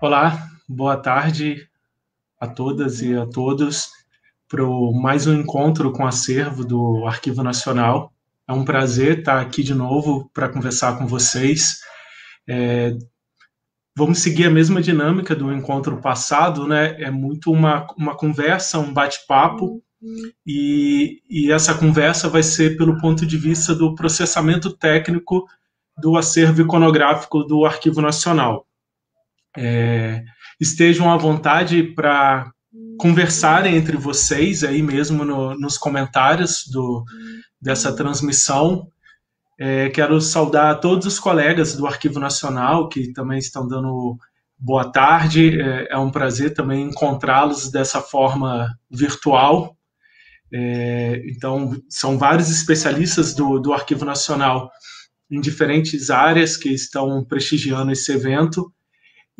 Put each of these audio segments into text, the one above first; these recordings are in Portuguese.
Olá, boa tarde a todas e a todos para mais um encontro com o acervo do Arquivo Nacional. É um prazer estar aqui de novo para conversar com vocês. Vamos seguir a mesma dinâmica do encontro passado, né? É muito uma conversa, um bate-papo, e essa conversa vai ser pelo ponto de vista do processamento técnico do acervo iconográfico do Arquivo Nacional. Estejam à vontade para conversarem entre vocês aí mesmo nos comentários dessa transmissão. Quero saudar todos os colegas do Arquivo Nacional que também estão dando boa tarde. É um prazer também encontrá-los dessa forma virtual. Então, são vários especialistas do Arquivo Nacional em diferentes áreas que estão prestigiando esse evento.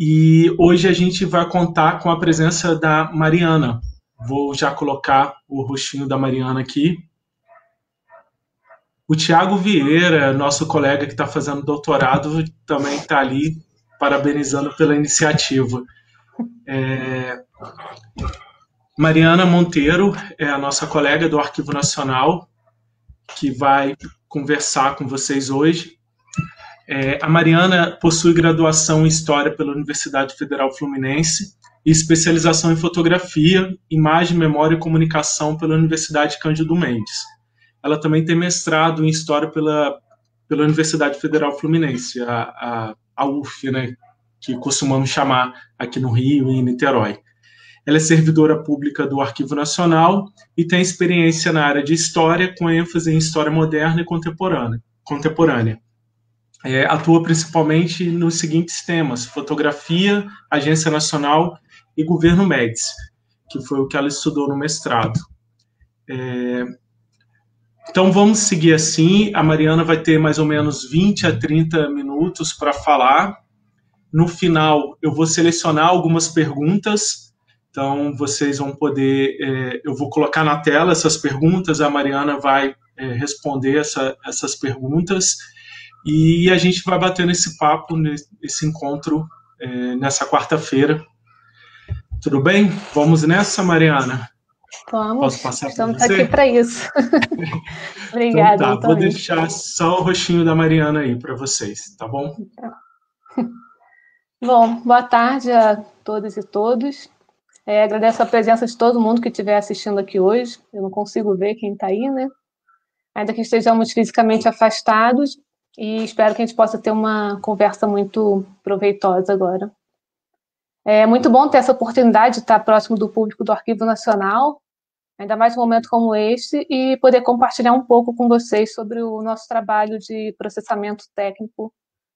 E hoje a gente vai contar com a presença da Mariana. Vou já colocar o rostinho da Mariana aqui. O Tiago Vieira, nosso colega que está fazendo doutorado, também está ali parabenizando pela iniciativa. Mariana Monteiro é a nossa colega do Arquivo Nacional, que vai conversar com vocês hoje. A Mariana possui graduação em História pela Universidade Federal Fluminense e especialização em Fotografia, Imagem, Memória e Comunicação pela Universidade Cândido Mendes. Ela também tem mestrado em História pela Universidade Federal Fluminense, a UF, né, que costumamos chamar aqui no Rio e em Niterói. Ela é servidora pública do Arquivo Nacional e tem experiência na área de História, com ênfase em História Moderna e Contemporânea. Atua principalmente nos seguintes temas: fotografia, Agência Nacional e Governo Médici, que foi o que ela estudou no mestrado. Então vamos seguir assim. A Mariana vai ter mais ou menos 20 a 30 minutos para falar. No final, eu vou selecionar algumas perguntas. Então vocês vão poder... eu vou colocar na tela essas perguntas, a Mariana vai responder essas perguntas. E a gente vai batendo esse papo, nesse encontro, nessa quarta-feira. Tudo bem? Vamos nessa, Mariana? Vamos, posso passar para estamos você? aqui para isso. Então Obrigada, tá, vou Antônio. deixar só o rostinho da Mariana aí para vocês, tá bom? Bom, boa tarde a todas e todos. Agradeço a presença de todo mundo que estiver assistindo aqui hoje. Eu não consigo ver quem está aí, né? Ainda que estejamos fisicamente afastados, e espero que a gente possa ter uma conversa muito proveitosa agora. É muito bom ter essa oportunidade de estar próximo do público do Arquivo Nacional, ainda mais um momento como este, e poder compartilhar um pouco com vocês sobre o nosso trabalho de processamento técnico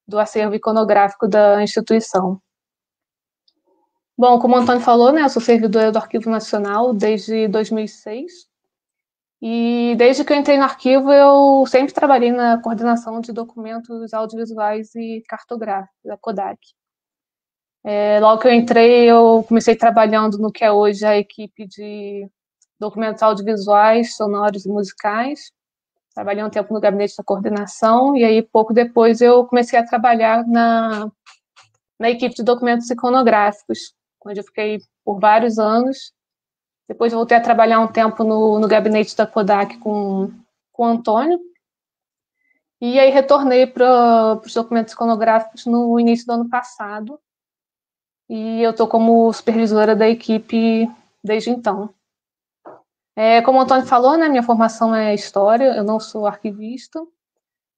do acervo iconográfico da instituição. Bom, como o Antônio falou, né, eu sou servidora do Arquivo Nacional desde 2006, e desde que eu entrei no arquivo, eu sempre trabalhei na coordenação de documentos audiovisuais e cartográficos, da Kodak. Logo que eu entrei, eu comecei trabalhando no que é hoje a equipe de documentos audiovisuais, sonoros e musicais. Trabalhei um tempo no gabinete da coordenação, e aí pouco depois eu comecei a trabalhar na equipe de documentos iconográficos, onde eu fiquei por vários anos. Depois voltei a trabalhar um tempo no gabinete da Kodak com o Antônio, e aí retornei para os documentos iconográficos no início do ano passado, e eu estou como supervisora da equipe desde então. Como o Antônio falou, né, minha formação é História, eu não sou arquivista,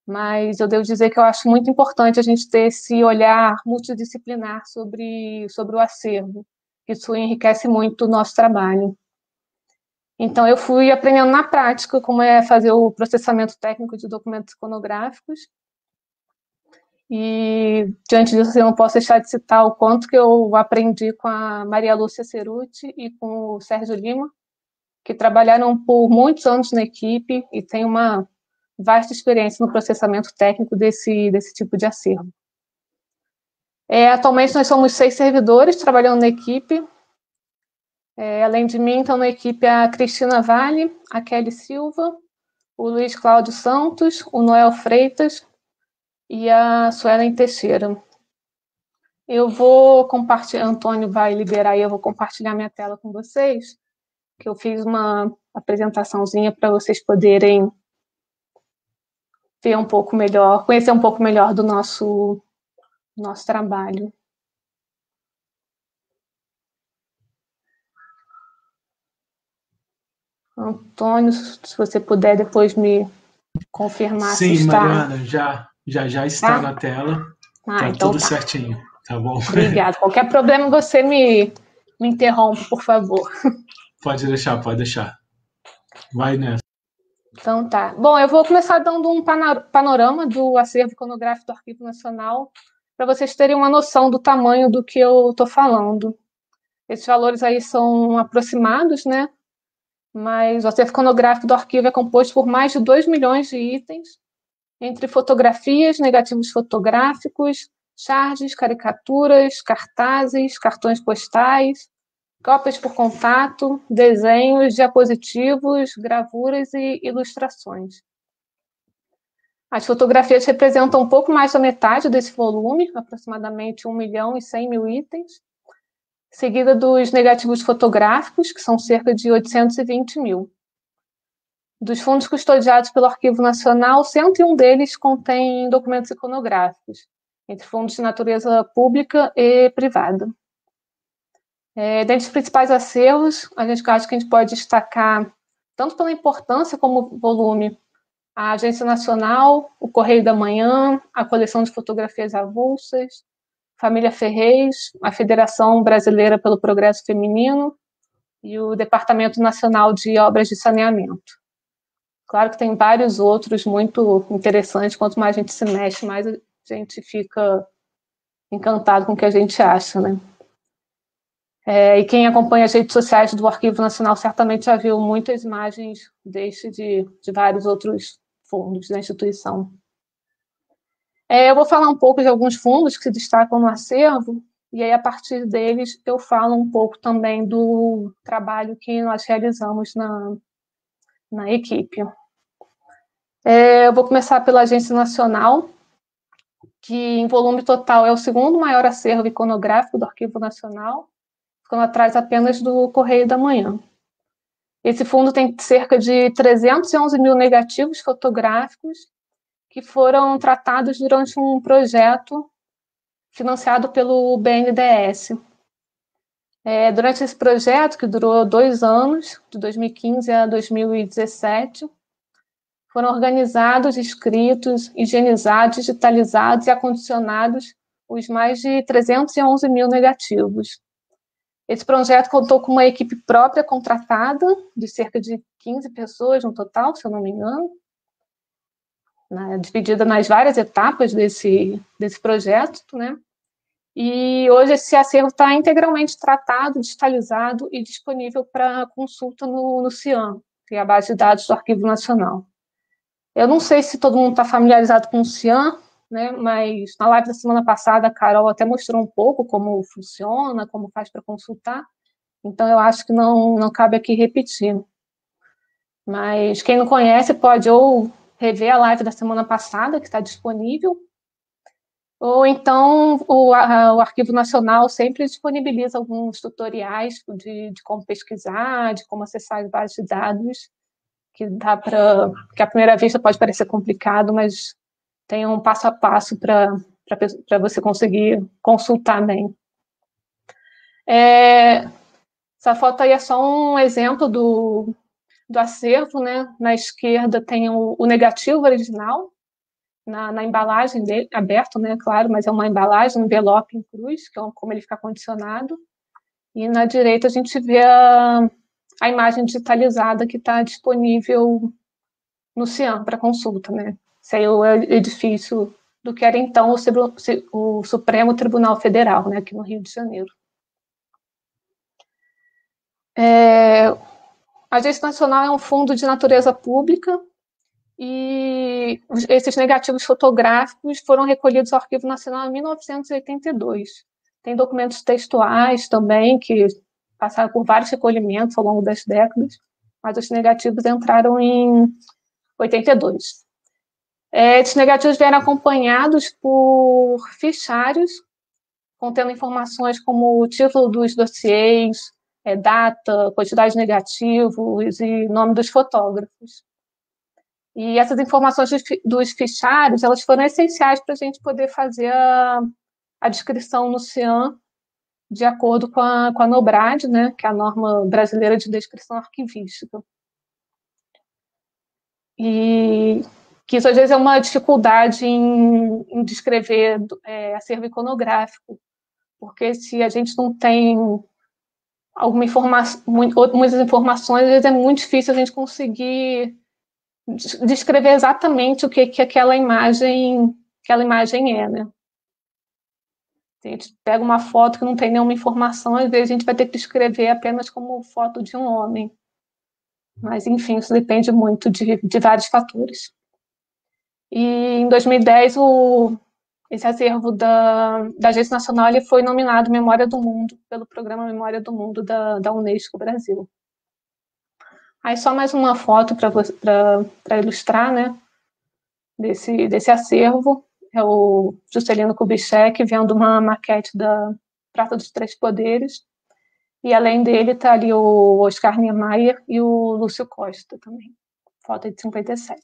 mas eu devo dizer que eu acho muito importante a gente ter esse olhar multidisciplinar sobre o acervo. Isso enriquece muito o nosso trabalho. Então, eu fui aprendendo na prática como é fazer o processamento técnico de documentos iconográficos. E, diante disso, eu não posso deixar de citar o quanto que eu aprendi com a Maria Lúcia Ceruti e com o Sérgio Lima, que trabalharam por muitos anos na equipe e têm uma vasta experiência no processamento técnico desse tipo de acervo. Atualmente, nós somos 6 servidores trabalhando na equipe. Além de mim, estão na equipe a Cristina Vale, a Kelly Silva, o Luiz Cláudio Santos, o Noel Freitas e a Suelen Teixeira. Eu vou compartilhar, Antônio vai liberar e eu vou compartilhar minha tela com vocês, que eu fiz uma apresentaçãozinha para vocês poderem ver um pouco melhor, conhecer um pouco melhor do nosso trabalho. Antônio, se você puder depois me confirmar se está... Sim, Mariana, já está na tela. Tá então tudo certinho, tá bom? Obrigada. Qualquer problema você me interrompe, por favor. Pode deixar, pode deixar. Vai nessa. Então tá. Bom, eu vou começar dando um panorama do acervo iconográfico do Arquivo Nacional, para vocês terem uma noção do tamanho do que eu estou falando. Esses valores aí são aproximados, né? Mas o acervo iconográfico do arquivo é composto por mais de 2 milhões de itens, entre fotografias, negativos fotográficos, charges, caricaturas, cartazes, cartões postais, cópias por contato, desenhos, diapositivos, gravuras e ilustrações. As fotografias representam um pouco mais da metade desse volume, aproximadamente 1.100.000 itens, seguida dos negativos fotográficos, que são cerca de 820.000. Dos fundos custodiados pelo Arquivo Nacional, 101 deles contêm documentos iconográficos, entre fundos de natureza pública e privada. Dentre os principais acervos, acho que a gente pode destacar, tanto pela importância como volume, a Agência Nacional, o Correio da Manhã, a coleção de fotografias avulsas, Família Ferrez, a Federação Brasileira pelo Progresso Feminino e o Departamento Nacional de Obras de Saneamento. Claro que tem vários outros muito interessantes, quanto mais a gente se mexe, mais a gente fica encantado com o que a gente acha, né? E quem acompanha as redes sociais do Arquivo Nacional certamente já viu muitas imagens de vários outros fundos da instituição. Eu vou falar um pouco de alguns fundos que se destacam no acervo, e aí, a partir deles, eu falo um pouco também do trabalho que nós realizamos na equipe. Eu vou começar pela Agência Nacional, que em volume total é o segundo maior acervo iconográfico do Arquivo Nacional, ficando atrás apenas do Correio da Manhã. Esse fundo tem cerca de 311.000 negativos fotográficos que foram tratados durante um projeto financiado pelo BNDES. Durante esse projeto, que durou 2 anos, de 2015 a 2017, foram organizados, escritos, higienizados, digitalizados e acondicionados os mais de 311.000 negativos. Esse projeto contou com uma equipe própria contratada, de cerca de 15 pessoas no total, se eu não me engano, dividida nas várias etapas desse projeto, né? E hoje esse acervo está integralmente tratado, digitalizado e disponível para consulta no CIAM, que é a base de dados do Arquivo Nacional. Eu não sei se todo mundo está familiarizado com o CIAM, né, mas na live da semana passada a Carol até mostrou um pouco como funciona, como faz para consultar, então eu acho que não cabe aqui repetir. Mas quem não conhece pode ou rever a live da semana passada, que está disponível, ou então o Arquivo Nacional sempre disponibiliza alguns tutoriais de como pesquisar, de como acessar as bases de dados, que à primeira vista pode parecer complicado, mas tem um passo a passo para você conseguir consultar bem. Essa foto aí é só um exemplo do acervo, né? Na esquerda tem o negativo original, na embalagem dele, aberto, né, claro, mas é uma embalagem, um envelope em cruz, que é como ele fica condicionado. E na direita a gente vê a imagem digitalizada que está disponível no CIAM para consulta, né? Esse aí é o edifício do que era então o Supremo Tribunal Federal, né, aqui no Rio de Janeiro. A Agência Nacional é um fundo de natureza pública e esses negativos fotográficos foram recolhidos ao Arquivo Nacional em 1982. Tem documentos textuais também que passaram por vários recolhimentos ao longo das décadas, mas os negativos entraram em 82. Esses negativos vieram acompanhados por fichários contendo informações como o título dos dossiês, data, quantidade de negativos e nome dos fotógrafos. E essas informações dos fichários, elas foram essenciais para a gente poder fazer a descrição no CIAM de acordo com a NOBRAD, né, que é a norma brasileira de descrição arquivística. E que isso às vezes é uma dificuldade em descrever acervo iconográfico, porque se a gente não tem muitas informações, às vezes é muito difícil a gente conseguir descrever exatamente o que aquela imagem é, né? Se a gente pega uma foto que não tem nenhuma informação, às vezes a gente vai ter que descrever apenas como foto de um homem. Mas, enfim, isso depende muito de vários fatores. E em 2010, esse acervo da Agência Nacional ele foi nominado Memória do Mundo pelo Programa Memória do Mundo da Unesco Brasil. Aí só mais uma foto para ilustrar, né, desse acervo. É o Juscelino Kubitschek vendo uma maquete da Praça dos Três Poderes. E além dele está ali o Oscar Niemeyer e o Lúcio Costa também. Foto de 57.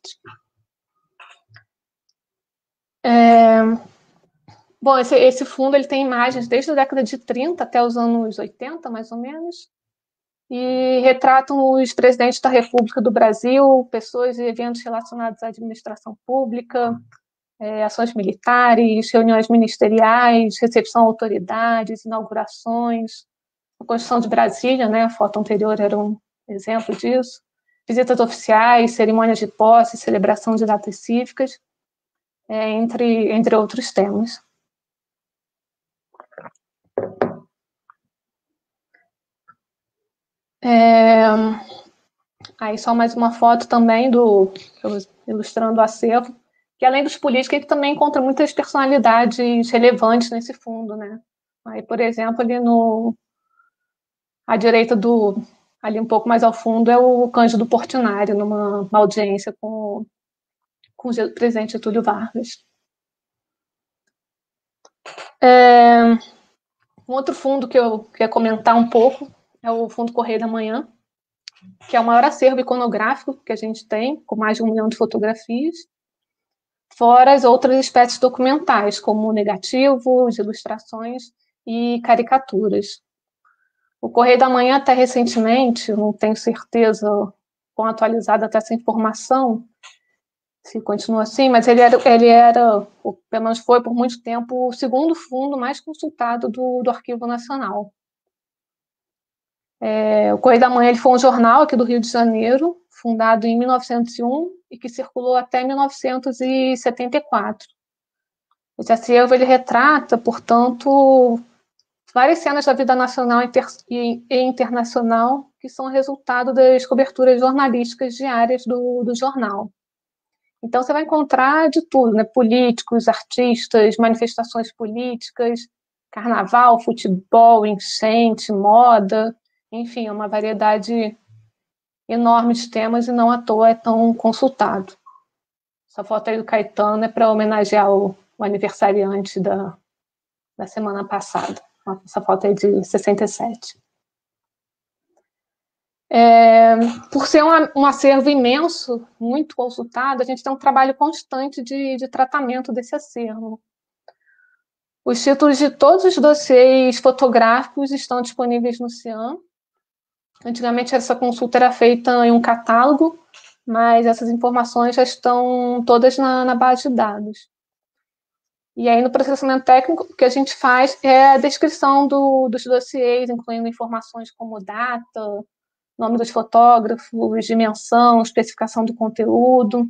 Bom, esse fundo ele tem imagens desde a década de 30 até os anos 80, mais ou menos, e retratam os presidentes da República do Brasil, pessoas e eventos relacionados à administração pública, ações militares, reuniões ministeriais, recepção a autoridades, inaugurações, a Constituição de Brasília, né, a foto anterior era um exemplo disso, visitas oficiais, cerimônias de posse, celebração de datas cívicas, entre outros temas. Aí só mais uma foto também ilustrando o acervo, que além dos políticos, ele também encontra muitas personalidades relevantes nesse fundo, né? Aí, por exemplo, ali à direita ali um pouco mais ao fundo, é o Cândido Portinari, numa audiência com o presidente Getúlio Vargas. Um outro fundo que eu queria comentar um pouco é o Fundo Correio da Manhã, que é o maior acervo iconográfico que a gente tem, com mais de 1 milhão de fotografias, fora as outras espécies documentais, como negativos, ilustrações e caricaturas. O Correio da Manhã, até recentemente, não tenho certeza quão atualizada está essa informação, se continua assim, mas ele era, pelo menos foi por muito tempo, o segundo fundo mais consultado do Arquivo Nacional. O Correio da Manhã ele foi um jornal aqui do Rio de Janeiro, fundado em 1901 e que circulou até 1974. Esse acervo ele retrata, portanto, várias cenas da vida nacional e internacional que são resultado das coberturas jornalísticas diárias do jornal. Então, você vai encontrar de tudo, né? Políticos, artistas, manifestações políticas, carnaval, futebol, enchente, moda, enfim, é uma variedade enorme de temas e não à toa é tão consultado. Essa foto aí do Caetano é para homenagear o aniversariante da semana passada. Essa foto é de 67. Por ser um acervo imenso, muito consultado, a gente tem um trabalho constante de tratamento desse acervo. Os títulos de todos os dossiês fotográficos estão disponíveis no CIAM. Antigamente, essa consulta era feita em um catálogo, mas essas informações já estão todas na base de dados. E aí, no processamento técnico, o que a gente faz é a descrição dos dossiês, incluindo informações como data, nome dos fotógrafos, dimensão, especificação do conteúdo.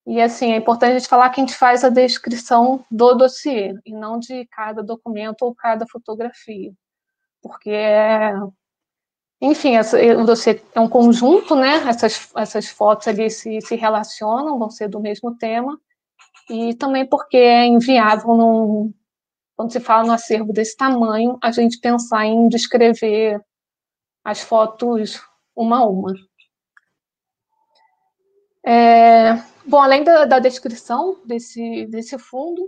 E, assim, é importante a gente falar que a gente faz a descrição do dossiê, e não de cada documento ou cada fotografia. Porque, enfim, o dossiê é um conjunto, né? Essas fotos ali se relacionam, vão ser do mesmo tema, e também porque é inviável, quando se fala no acervo desse tamanho, a gente pensar em descrever as fotos uma a uma. Bom, além da descrição desse fundo,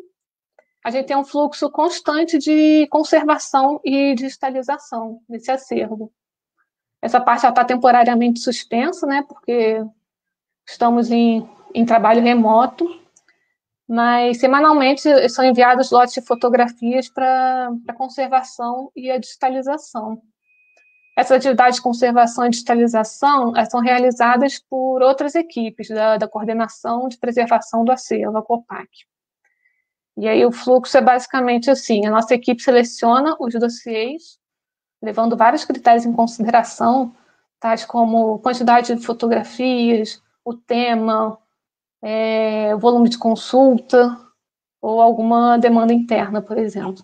a gente tem um fluxo constante de conservação e digitalização desse acervo. Essa parte já está temporariamente suspensa, né, porque estamos em trabalho remoto, mas semanalmente são enviados lotes de fotografias para conservação e a digitalização. Essas atividades de conservação e digitalização são realizadas por outras equipes da Coordenação de Preservação do Acervo, a COPAC. E aí o fluxo é basicamente assim: a nossa equipe seleciona os dossiês, levando vários critérios em consideração, tais como quantidade de fotografias, o tema, o volume de consulta, ou alguma demanda interna, por exemplo.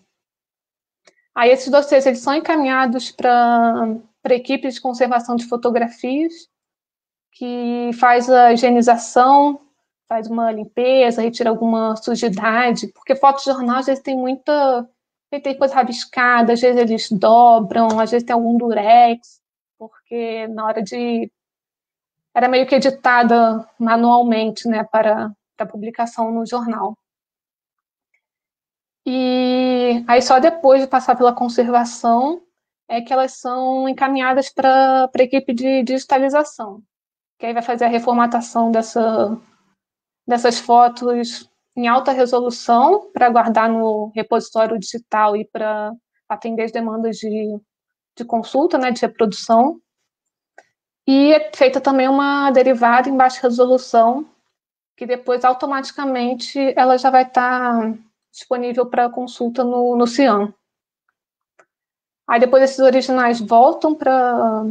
Aí esses dossiês eles são encaminhados para equipes de conservação de fotografias, que faz a higienização, faz uma limpeza, retira alguma sujidade, porque fotojornal às vezes tem coisa rabiscada, às vezes eles dobram, às vezes tem algum durex, porque na hora era meio que editada manualmente, né, para publicação no jornal. E aí só depois de passar pela conservação é que elas são encaminhadas para a equipe de digitalização, que aí vai fazer a reformatação dessas fotos em alta resolução para guardar no repositório digital e para atender as demandas de consulta, né, de reprodução. E é feita também uma derivada em baixa resolução, que depois automaticamente ela já vai estar disponível para consulta no CIAM. Aí depois esses originais voltam para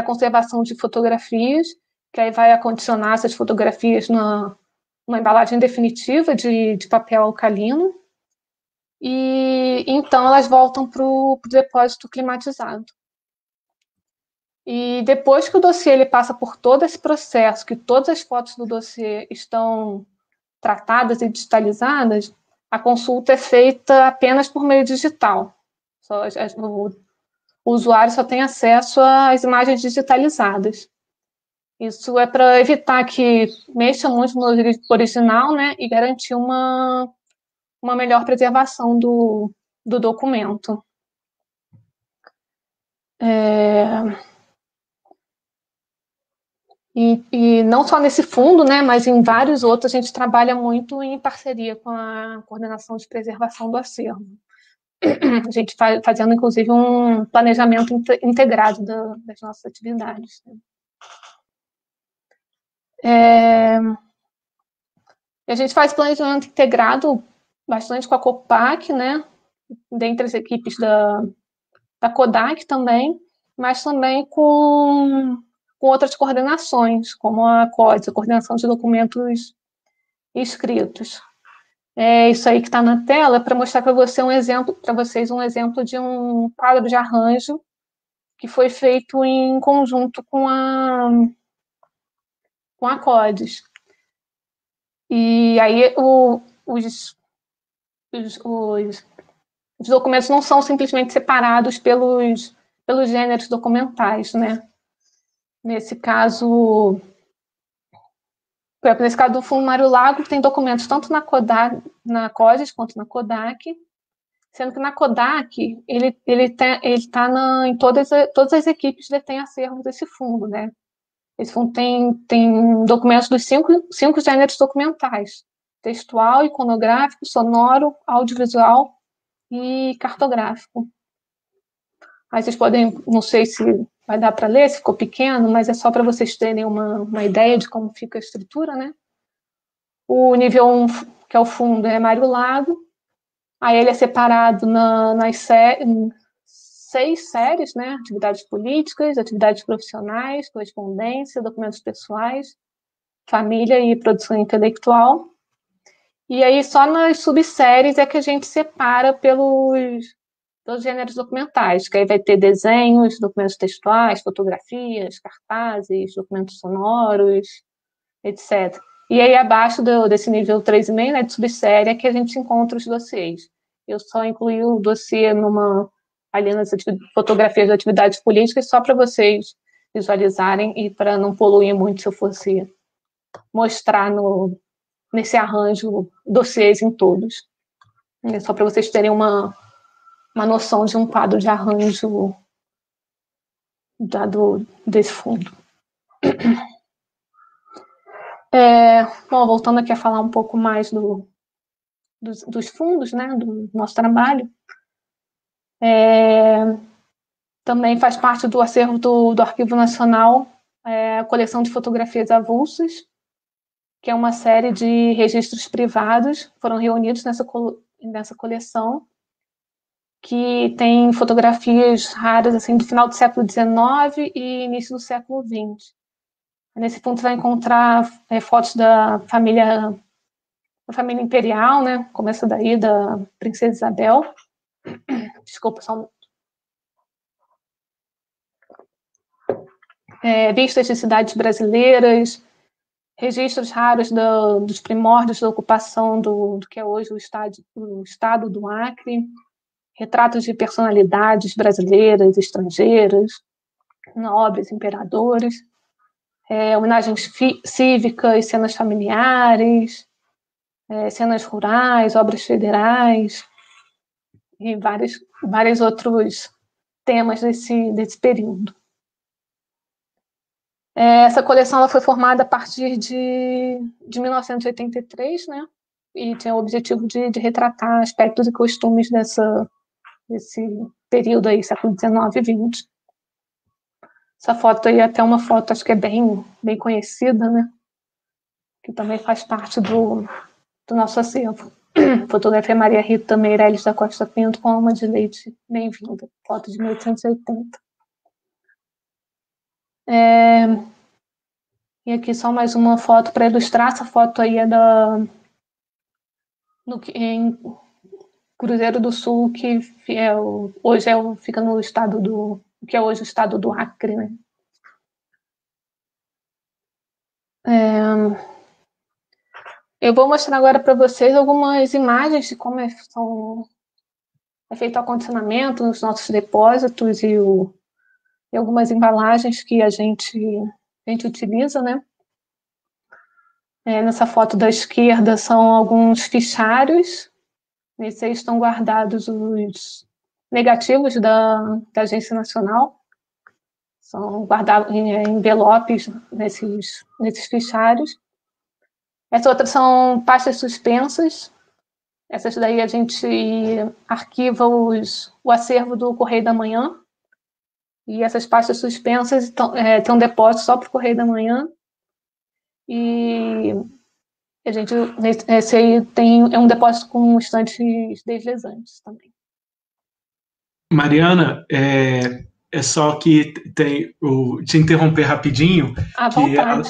conservação de fotografias, que aí vai acondicionar essas fotografias numa embalagem definitiva de papel alcalino, e então elas voltam para o depósito climatizado. E depois que o dossiê ele passa por todo esse processo, que todas as fotos do dossiê estão tratadas e digitalizadas, a consulta é feita apenas por meio digital. O usuário só tem acesso às imagens digitalizadas. Isso é para evitar que mexa muito no original, né, e garantir uma melhor preservação do documento. E não só nesse fundo, né, mas em vários outros, a gente trabalha muito em parceria com a Coordenação de Preservação do Acervo. A gente fazendo, inclusive, um planejamento integrado das nossas atividades. A gente faz planejamento integrado bastante com a COPAC, né, dentre as equipes da CODAC também, mas também com outras coordenações, como a CODES, a Coordenação de Documentos Escritos. Isso aí que está na tela é para mostrar para vocês um exemplo de um quadro de arranjo que foi feito em conjunto com a CODES. E aí os documentos não são simplesmente separados pelos gêneros documentais, né? Nesse caso do Fundo Mário Lago, tem documentos tanto na CODES quanto na CODAC, sendo que na CODAC ele está em todas as equipes detêm acervo desse fundo, né? Esse fundo tem documentos dos cinco gêneros documentais: textual, iconográfico, sonoro, audiovisual e cartográfico. Aí vocês podem, não sei se vai dar para ler, se ficou pequeno, mas é só para vocês terem uma ideia de como fica a estrutura, né? O nível 1, que é o fundo, é Mário Lago. Aí ele é separado nas 6 séries, né? Atividades políticas, atividades profissionais, correspondência, documentos pessoais, família e produção intelectual. E aí só nas subséries é que a gente separa pelos gêneros documentais, que aí vai ter desenhos, documentos textuais, fotografias, cartazes, documentos sonoros, etc. E aí abaixo desse nível 3,5, né, de subsérie, é que a gente encontra os dossiês. Eu só incluí o dossiê ali nas fotografias de atividades políticas, só para vocês visualizarem e para não poluir muito se eu fosse mostrar nesse arranjo dossiês em todos. Só para vocês terem uma noção de um quadro de arranjo desse fundo. Bom, voltando aqui a falar um pouco mais dos fundos, né, do nosso trabalho, também faz parte do acervo do Arquivo Nacional a coleção de fotografias avulsas, que é uma série de registros privados, foram reunidos nessa coleção, que tem fotografias raras assim, do final do século XIX e início do século XX. Nesse ponto, você vai encontrar fotos da família imperial, né? Começa daí, da Princesa Isabel. Desculpa, só um minuto. Vistas de cidades brasileiras, registros raros dos primórdios da ocupação do que é hoje o estado do Acre, retratos de personalidades brasileiras, estrangeiras, nobres, imperadores, homenagens cívicas, cenas familiares, cenas rurais, obras federais e vários outros temas desse período. Essa coleção ela foi formada a partir de 1983, né? E tinha o objetivo de retratar aspectos e costumes desse período aí, século XIX e XX. Essa foto aí é até uma foto, acho que é bem conhecida, né? Que também faz parte do nosso acervo. Fotografia Maria Rita Meirelles da Costa Pinto com Alma de Leite, bem-vinda. Foto de 1880. E aqui só mais uma foto para ilustrar. Essa foto aí é em Cruzeiro do Sul, que hoje fica no estado que é hoje o estado do Acre, né? Eu vou mostrar agora para vocês algumas imagens de como é feito o acondicionamento nos nossos depósitos e algumas embalagens que a gente utiliza, né? Nessa foto da esquerda são alguns fichários. Nesses aí estão guardados os negativos da Agência Nacional. São guardados em envelopes nesses fichários. Essas outras são pastas suspensas. Essas daí a gente arquiva o acervo do Correio da Manhã. E essas pastas suspensas têm um depósito só para o Correio da Manhã. E esse aí é um depósito com estantes deslizantes também. Mariana, só que te interromper rapidinho, À vontade.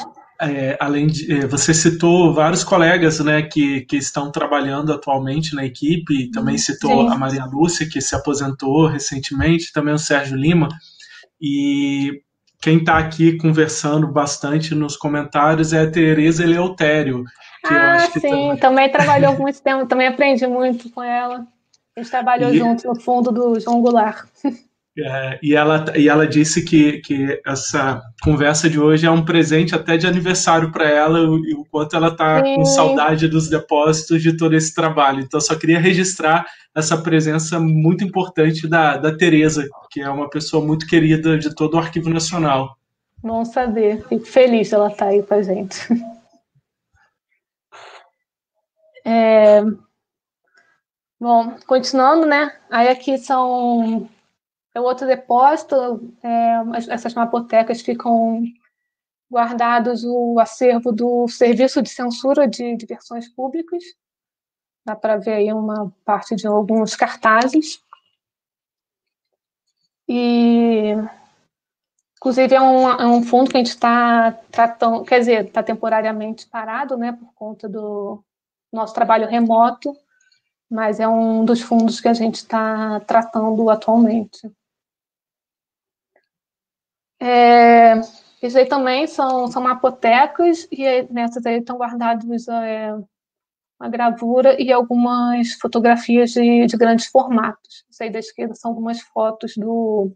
Além de você citou vários colegas, né, que estão trabalhando atualmente na equipe, também citou Sim. a Maria Lúcia, que se aposentou recentemente, também o Sérgio Lima, e quem está aqui conversando bastante nos comentários é a Tereza Eleutério, que eu acho que sim, também trabalhou muito tempo, também aprendi muito com ela. A gente trabalhou junto no fundo do João Goulart. E ela disse que essa conversa de hoje é um presente até de aniversário para ela, e o quanto ela está com saudade dos depósitos de todo esse trabalho. Então, só queria registrar essa presença muito importante da Tereza, que é uma pessoa muito querida de todo o Arquivo Nacional. Bom saber. Fico feliz de ela estar aí com a gente. Bom, continuando, né? Aí aqui é outro depósito. Essas mapotecas ficam guardados o acervo do Serviço de Censura de Diversões Públicas. Dá para ver aí uma parte de alguns cartazes. E, inclusive, é um fundo que a gente está tratando, quer dizer, está temporariamente parado, né, por conta do nosso trabalho remoto, mas é um dos fundos que a gente está tratando atualmente. Esses aí também são mapotecas, e nessas aí estão guardados uma gravura e algumas fotografias de grandes formatos. Isso aí da esquerda são algumas fotos do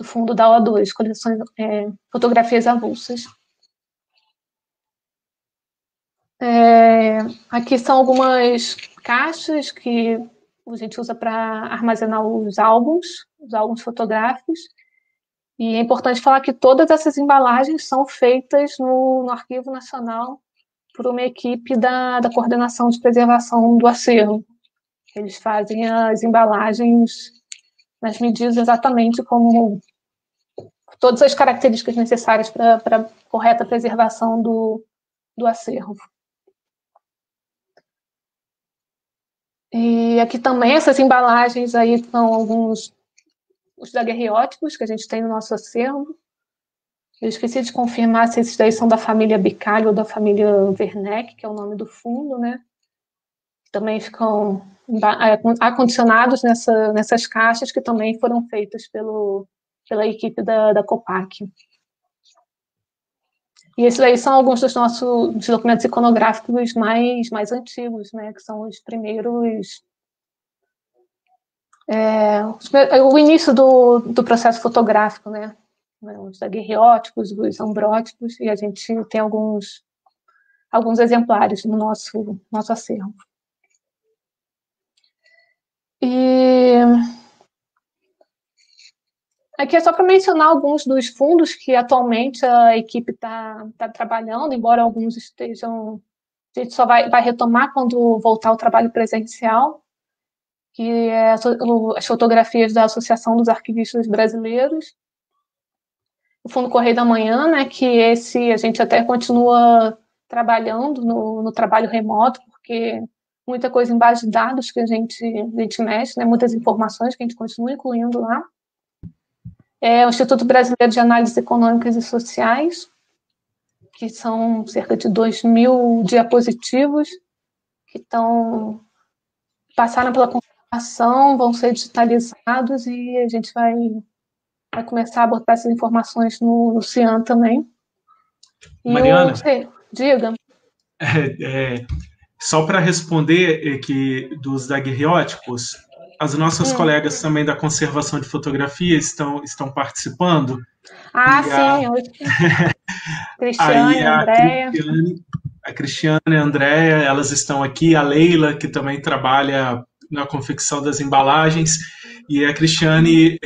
fundo da O2, coleções, fotografias avulsas. Aqui são algumas caixas que a gente usa para armazenar os álbuns fotográficos. E é importante falar que todas essas embalagens são feitas no Arquivo Nacional por uma equipe da Coordenação de Preservação do Acervo. Eles fazem as embalagens nas medidas exatamente como todas as características necessárias para a correta preservação do acervo. E aqui também essas embalagens aí são alguns os daguerreótipos que a gente tem no nosso acervo. Eu esqueci de confirmar se esses daí são da família Bicalho ou da família Werneck, que é o nome do fundo, né? Também ficam acondicionados nessas caixas que também foram feitas pela equipe da Copac. E esses aí são alguns dos nossos documentos iconográficos mais antigos, né? Que são os primeiros... o início do processo fotográfico, né? Os daguerreótipos, os ambrótipos, e a gente tem alguns exemplares no nosso acervo. E aqui é só para mencionar alguns dos fundos que atualmente a equipe está trabalhando, embora alguns estejam... A gente só vai retomar quando voltar ao trabalho presencial, que é as fotografias da Associação dos Arquivistas Brasileiros, o Fundo Correio da Manhã, né, que esse a gente até continua trabalhando no trabalho remoto, porque muita coisa em base de dados que a gente mexe, né, muitas informações que a gente continua incluindo lá. O Instituto Brasileiro de Análises Econômicas e Sociais, que são cerca de 2.000 diapositivos que passaram pela conservação, vão ser digitalizados e a gente vai começar a botar essas informações no CIAN também. E Mariana, diga. Só para responder que dos daguerreótipos, as nossas colegas também da conservação de fotografia estão participando. Sim. Cristiane, Andréia. A Cristiane e a Andréia, elas estão aqui. A Leila, que também trabalha na confecção das embalagens. E a Cristiane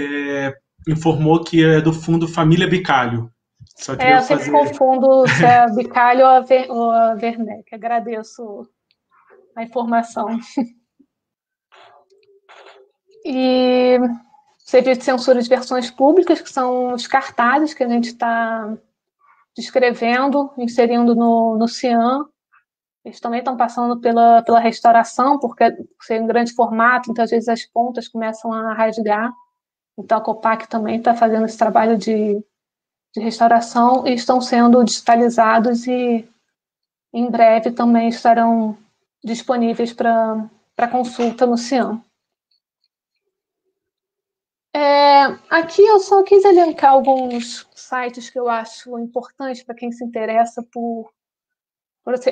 informou que é do Fundo Família Bicalho. Eu sempre confundo se é Bicalho ou a Werneck. Agradeço a informação. E serviço de censura de versões públicas, que são os cartazes que a gente está descrevendo, inserindo no CIAN. Eles também estão passando pela restauração, porque ser em grande formato, então às vezes as pontas começam a rasgar. Então a Copac também está fazendo esse trabalho de restauração e estão sendo digitalizados e em breve também estarão disponíveis para consulta no CIAN. Aqui eu só quis elencar alguns sites que eu acho importantes para quem se interessa por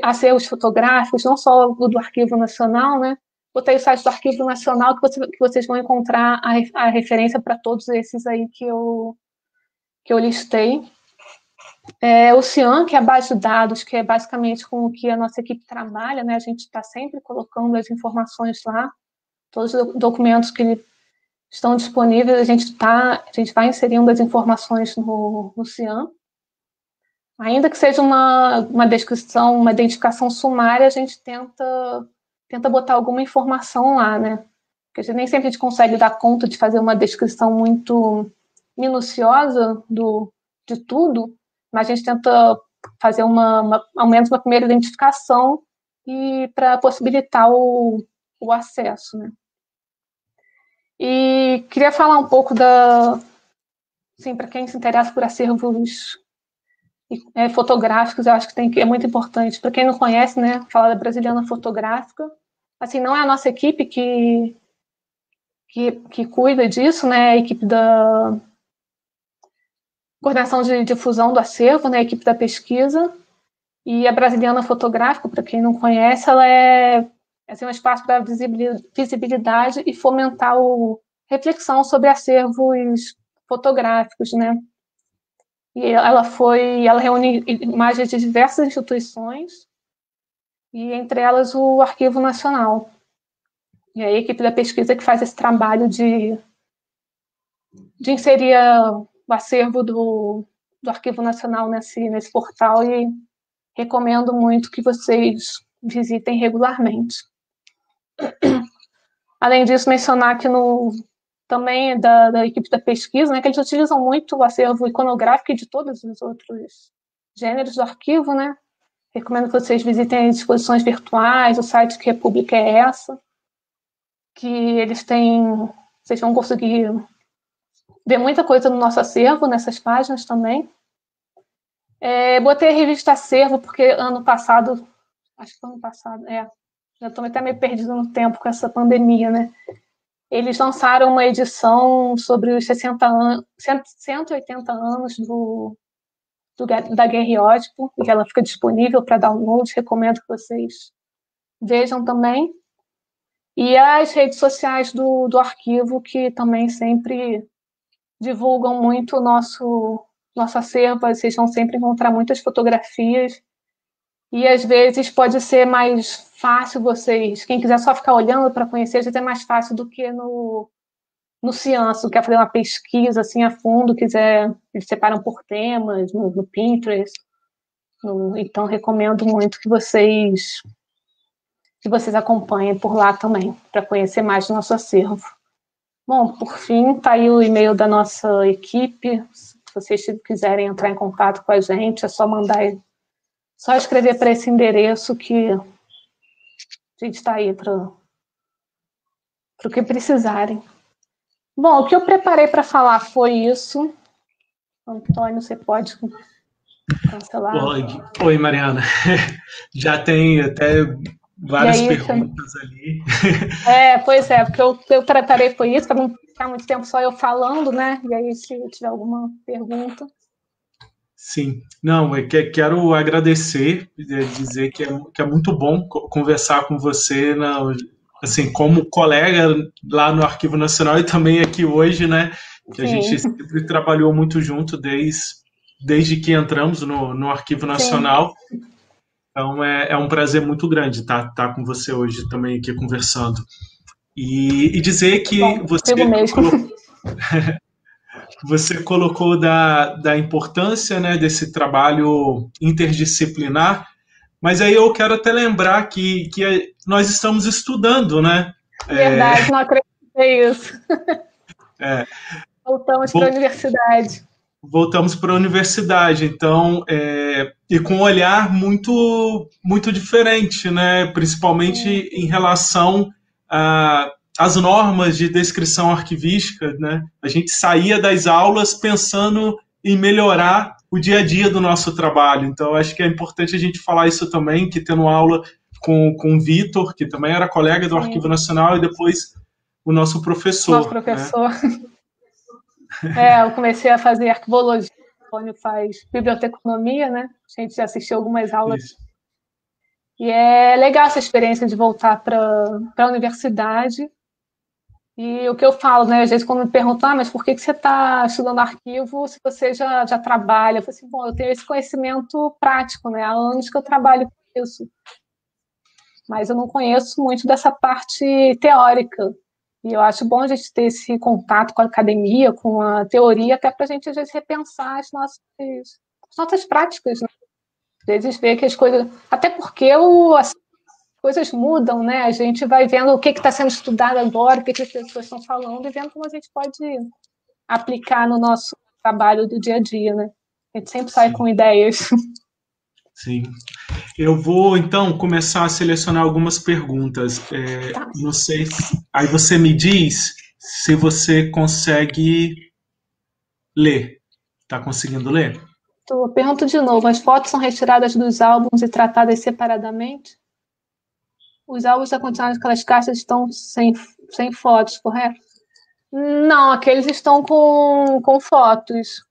acervos fotográficos, não só o do Arquivo Nacional, né? Botei o site do Arquivo Nacional que vocês vão encontrar a referência para todos esses aí que eu listei. O CIAN, que é a base de dados, que é basicamente com o que a nossa equipe trabalha, né? A gente está sempre colocando as informações lá, todos os documentos que estão disponíveis, a gente vai inserindo as informações no CIAN. Ainda que seja uma descrição, uma identificação sumária, a gente tenta botar alguma informação lá, né? Porque nem sempre a gente consegue dar conta de fazer uma descrição muito minuciosa de tudo, mas a gente tenta fazer ao menos uma primeira identificação e para possibilitar o acesso, né? E queria falar um pouco assim, para quem se interessa por acervos fotográficos, eu acho que é muito importante. Para quem não conhece, né, falar da Brasiliana Fotográfica, assim, não é a nossa equipe que cuida disso, né, a equipe da coordenação de difusão do acervo, né, a equipe da pesquisa, e a Brasiliana Fotográfica, para quem não conhece, ela é assim, um espaço para visibilidade e fomentar reflexão sobre acervos fotográficos, né? E ela reúne imagens de diversas instituições e entre elas o Arquivo Nacional. E a equipe da pesquisa que faz esse trabalho de inserir o acervo do Arquivo Nacional nesse portal, e recomendo muito que vocês visitem regularmente. Além disso, mencionar que também da equipe da pesquisa, né, que eles utilizam muito o acervo iconográfico de todos os outros gêneros do arquivo, né? Recomendo que vocês visitem as exposições virtuais, o site Que República é Essa?, que eles têm, vocês vão conseguir ver muita coisa no nosso acervo, nessas páginas também. Botei a revista Acervo, porque ano passado, acho que foi ano passado, já estou até meio perdida no tempo com essa pandemia, né? Eles lançaram uma edição sobre os 180 anos da Guerreótipo, e ela fica disponível para download, recomendo que vocês vejam também. E as redes sociais do arquivo, que também sempre divulgam muito o nosso acervo, vocês vão sempre encontrar muitas fotografias, e às vezes pode ser mais fácil quem quiser só ficar olhando para conhecer, às vezes é mais fácil do que no Cianço, quer fazer uma pesquisa assim a fundo, eles separam por temas, no Pinterest. Então, recomendo muito que vocês acompanhem por lá também, para conhecer mais do nosso acervo. Bom, por fim, está aí o e-mail da nossa equipe. Se vocês quiserem entrar em contato com a gente, é só escrever para esse endereço, que a gente está aí para o que precisarem. Bom, o que eu preparei para falar foi isso. Antônio, você pode cancelar? Oi, Mariana. Já tem até várias perguntas ali. Pois é, porque eu preparei foi isso, para não ficar muito tempo só eu falando, né? E aí, se tiver alguma pergunta. Sim, não, quero agradecer, dizer que é muito bom conversar com você, assim, como colega lá no Arquivo Nacional e também aqui hoje, né? Que a gente sempre trabalhou muito junto desde que entramos no Arquivo Nacional. Sim. Então é um prazer muito grande estar com você hoje também aqui conversando. E dizer que você colocou da importância, né, desse trabalho interdisciplinar, mas aí eu quero até lembrar que nós estamos estudando, né? Verdade, não acreditei isso. Voltamos para a universidade. Voltamos para a universidade, então, e com um olhar muito, muito diferente, né? Principalmente em relação às normas de descrição arquivística, né? A gente saía das aulas pensando em melhorar o dia a dia do nosso trabalho, então acho que é importante a gente falar isso também, que tendo aula com o Vitor, que também era colega do Arquivo Nacional, e depois o nosso professor. Nosso professor. Né? Eu comecei a fazer arquivologia, o Antônio faz biblioteconomia, né? A gente já assistiu algumas aulas. Isso. E é legal essa experiência de voltar para a universidade. E o que eu falo, né? Às vezes, quando me perguntam, mas por que você está estudando arquivo se você já trabalha? Eu falo assim, bom, eu tenho esse conhecimento prático, né? Há anos que eu trabalho com isso. Mas eu não conheço muito dessa parte teórica. E eu acho bom a gente ter esse contato com a academia, com a teoria, até para a gente, às vezes, repensar as nossas práticas, né? Às vezes ver que as coisas... Até porque as coisas mudam, né? A gente vai vendo o que está sendo estudado agora, o que as pessoas estão falando, e vendo como a gente pode aplicar no nosso trabalho do dia a dia, né? A gente sempre sai com ideias. Sim. Eu vou, então, começar a selecionar algumas perguntas. Não sei aí você me diz se você consegue ler. Está conseguindo ler? Pergunto de novo. As fotos são retiradas dos álbuns e tratadas separadamente? Os álbuns da quantidade daquelas caixas estão sem fotos, correto? Não, aqueles estão com fotos.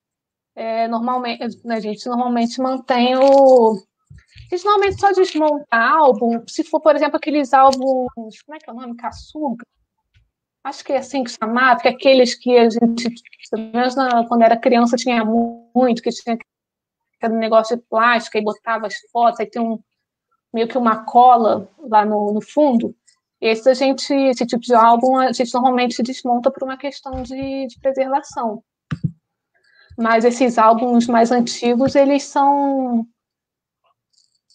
Normalmente, a gente normalmente mantém A gente normalmente só desmonta álbum, se for, por exemplo, aqueles álbuns, como é que é o nome? Caçuga? Acho que é assim que chamava, porque aqueles que a gente, pelo menos quando era criança, tinha muito, que tinha aquele negócio de plástico, e botava as fotos, aí tem um meio que uma cola lá no fundo. Esse tipo de álbum a gente normalmente desmonta por uma questão de preservação. Mas esses álbuns mais antigos, eles são...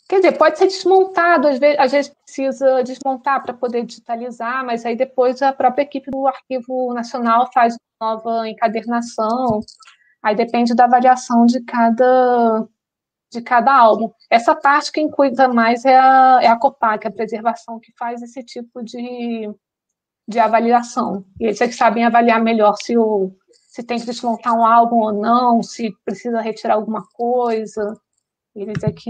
Quer dizer, pode ser desmontado, às vezes precisa desmontar para poder digitalizar, mas aí depois a própria equipe do Arquivo Nacional faz uma nova encadernação, aí depende da avaliação de cada álbum. Essa parte quem cuida mais é a Copac, a preservação, que faz esse tipo de avaliação. E eles é que sabem avaliar melhor se tem que desmontar um álbum ou não, se precisa retirar alguma coisa. Eles é que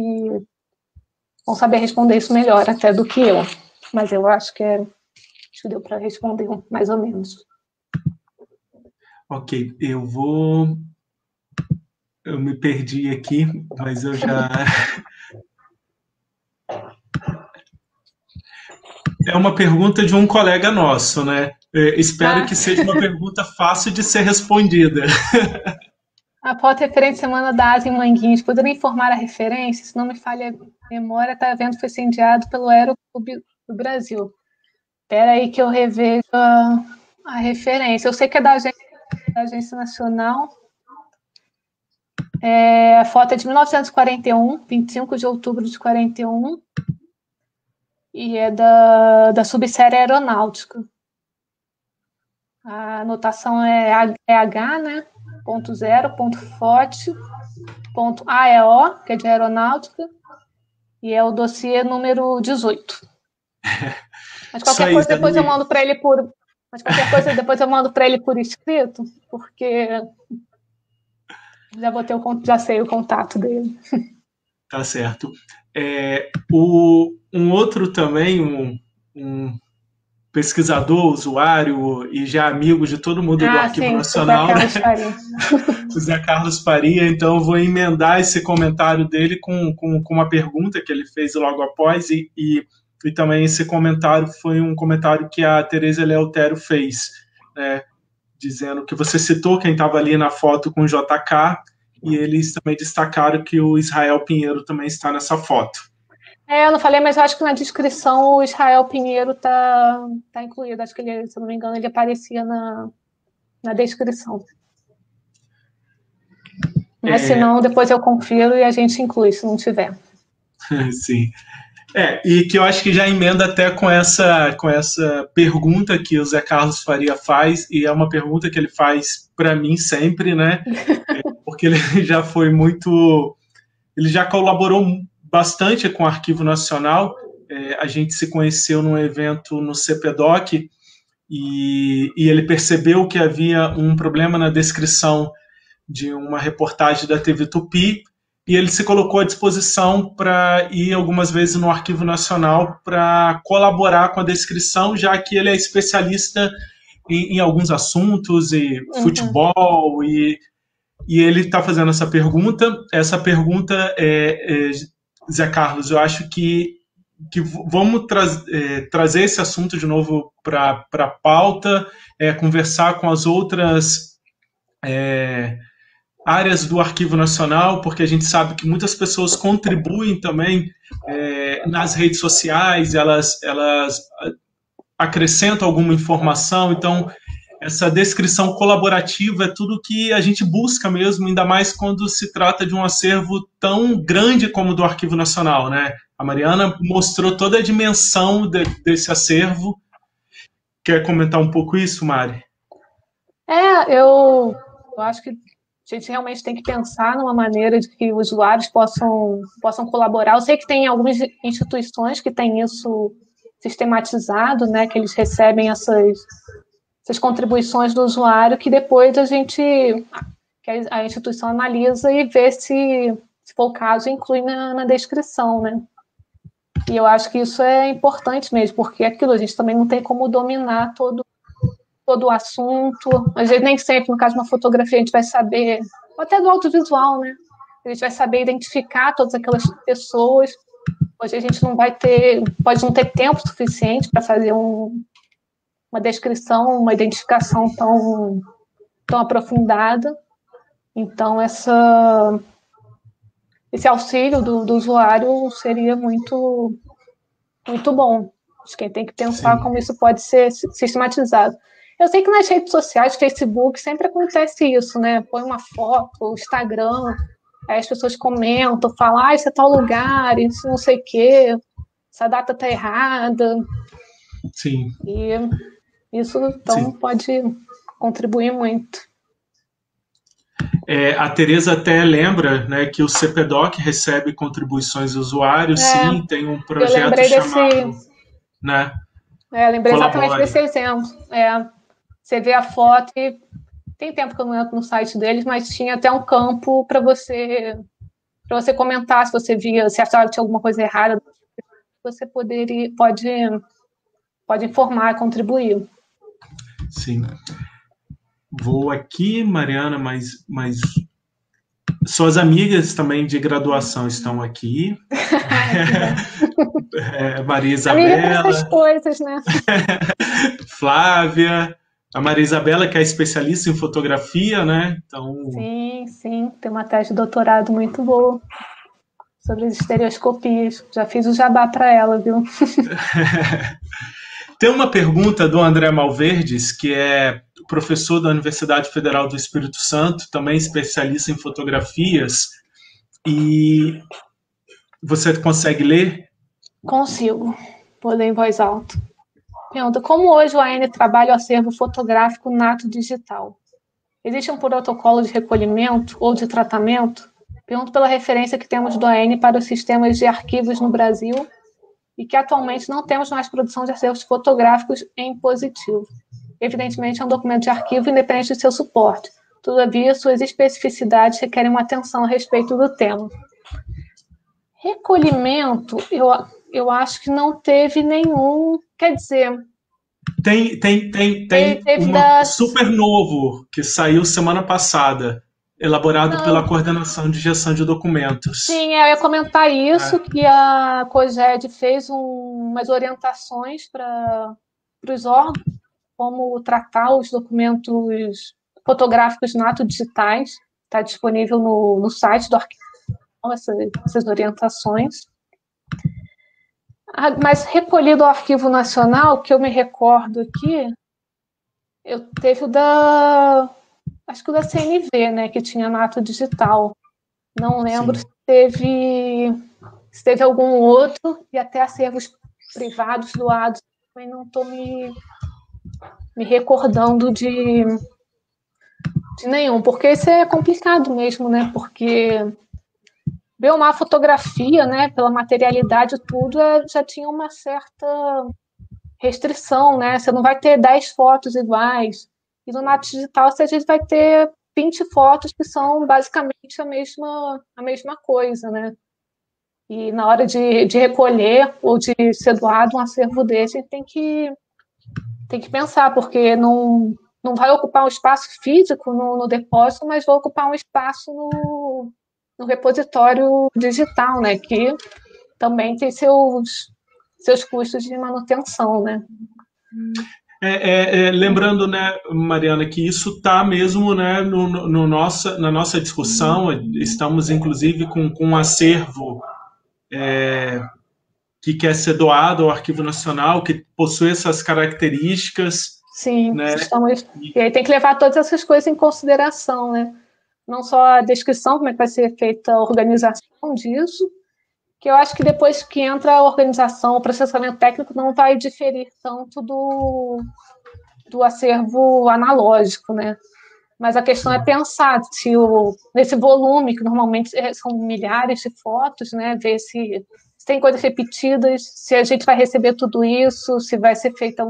vão saber responder isso melhor até do que eu. Mas eu acho que deu para responder mais ou menos. Ok, eu me perdi aqui, mas eu já... É uma pergunta de um colega nosso, né? Espero que seja uma pergunta fácil de ser respondida. A foto referente à Semana da Ásia em Manguinhos, poderia informar a referência? Se não me falha a memória, está vendo, foi incendiado pelo Aeroclube do Brasil. Espera aí que eu revejo a referência. Eu sei que é da Agência Nacional. A foto é de 1941, 25 de outubro de 41. E é da subsérie aeronáutica. A anotação é H, né? .0, .AEO, que é de aeronáutica, e é o dossiê número 18. Mas qualquer coisa depois eu mando para ele por escrito, porque já sei o contato dele. Tá certo. Um outro também, um pesquisador, usuário e já amigo de todo mundo do Arquivo Nacional, o Zé Carlos Faria. Então, eu vou emendar esse comentário dele com uma pergunta que ele fez logo após, e também esse comentário foi um comentário que a Tereza Leotério fez, né, dizendo que você citou quem estava ali na foto com o JK, e eles também destacaram que o Israel Pinheiro também está nessa foto. Eu não falei, mas eu acho que na descrição o Israel Pinheiro tá incluído. Acho que ele, se eu não me engano, ele aparecia na descrição. Mas se não, depois eu confiro e a gente inclui, se não tiver. Sim. E que eu acho que já emenda até com essa pergunta que o Zé Carlos Faria faz, e é uma pergunta que ele faz para mim sempre, né? Porque ele já foi muito... Ele já colaborou bastante com o Arquivo Nacional. A gente se conheceu num evento no CPDOC e ele percebeu que havia um problema na descrição de uma reportagem da TV Tupi, e ele se colocou à disposição para ir algumas vezes no Arquivo Nacional para colaborar com a descrição, já que ele é especialista em alguns assuntos, e futebol, e ele está fazendo essa pergunta. Essa pergunta Zé Carlos, eu acho que vamos trazer esse assunto de novo para a pauta, conversar com as outras áreas do Arquivo Nacional, porque a gente sabe que muitas pessoas contribuem também nas redes sociais, elas acrescentam alguma informação. Então, essa descrição colaborativa é tudo que a gente busca mesmo, ainda mais quando se trata de um acervo tão grande como o do Arquivo Nacional, né? A Mariana mostrou toda a dimensão desse acervo. Quer comentar um pouco isso, Mari? Eu acho que a gente realmente tem que pensar numa maneira de que os usuários possam colaborar. Eu sei que tem algumas instituições que têm isso sistematizado, né? Que eles recebem essas contribuições do usuário, que depois que a instituição analisa e vê se for o caso, inclui na descrição, né? E eu acho que isso é importante mesmo, porque aquilo a gente também não tem como dominar todo o assunto. Às vezes nem sempre, no caso de uma fotografia, a gente vai saber, ou até do audiovisual, né? A gente vai saber identificar todas aquelas pessoas. Hoje a gente pode não ter tempo suficiente para fazer uma descrição, uma identificação tão aprofundada. Então, esse auxílio do usuário seria muito, muito bom. Acho que tem que pensar como isso pode ser sistematizado. Eu sei que nas redes sociais, Facebook, sempre acontece isso, né? Põe uma foto, o Instagram, aí as pessoas comentam, falam, isso é tal lugar, isso não sei o quê, essa data tá errada. Sim. E isso, então, pode contribuir muito. A Tereza até lembra, né, que o CPDOC recebe contribuições dos usuários, sim, tem um projeto chamado... Né, lembrei exatamente desse exemplo. Você vê a foto e tem tempo que eu não entro no site deles, mas tinha até um campo para você comentar se você via, se achava que tinha alguma coisa errada, você pode informar, contribuir. Sim. Vou aqui, Mariana, mas suas amigas também de graduação estão aqui. Maria Isabela. Essas coisas, né? Flávia. A Maria Isabela, que é especialista em fotografia, né? Então... Sim. Tem uma tese de doutorado muito boa sobre as estereoscopias. Já fiz o jabá para ela, viu? Tem uma pergunta do André Malverdes, que é professor da Universidade Federal do Espírito Santo, também especialista em fotografias. E você consegue ler? Consigo. Vou ler em voz alta. Pergunta, como hoje o AN trabalha o acervo fotográfico nato digital? Existe um protocolo de recolhimento ou de tratamento? Pergunto pela referência que temos do AN para os sistemas de arquivos no Brasil e que atualmente não temos mais produção de acervos fotográficos em positivo. Evidentemente, é um documento de arquivo independente de seu suporte. Todavia, suas especificidades requerem uma atenção a respeito do tema. Recolhimento, eu acho que não teve nenhum. Quer dizer. Tem um super novo que saiu semana passada, elaborado pela Coordenação de Gestão de Documentos. Sim, eu ia comentar isso, que a COGED fez umas orientações para os órgãos, como tratar os documentos fotográficos nato digitais. Está disponível no site do arquivo, essas orientações. Mas recolhido ao Arquivo Nacional, que eu me recordo aqui, eu teve acho que o da CNV, né, que tinha nato digital. Não lembro se teve algum outro, e até acervos privados doados, também não estou me recordando de nenhum, porque isso é complicado mesmo, né, porque ver uma fotografia, né, pela materialidade tudo, já tinha uma certa restrição, né? Você não vai ter 10 fotos iguais. E no nato digital, a gente vai ter 20 fotos que são basicamente a mesma coisa, né? E na hora de recolher ou de ser doado um acervo desse, a gente tem que pensar, porque não vai ocupar um espaço físico no depósito, mas vai ocupar um espaço no repositório digital, né? Que também tem seus custos de manutenção, né? Lembrando, né, Mariana, que isso está mesmo, né, na nossa discussão. Estamos, inclusive, com um acervo que quer ser doado ao Arquivo Nacional, que possui essas características. Sim, né? E aí tem que levar todas essas coisas em consideração, né? Não só a descrição, como é que vai ser feita a organização disso, que eu acho que depois que entra a organização, o processamento técnico não vai diferir tanto do acervo analógico, né? Mas a questão é pensar se nesse volume, que normalmente são milhares de fotos, né? Ver se tem coisas repetidas, se a gente vai receber tudo isso, se vai ser feita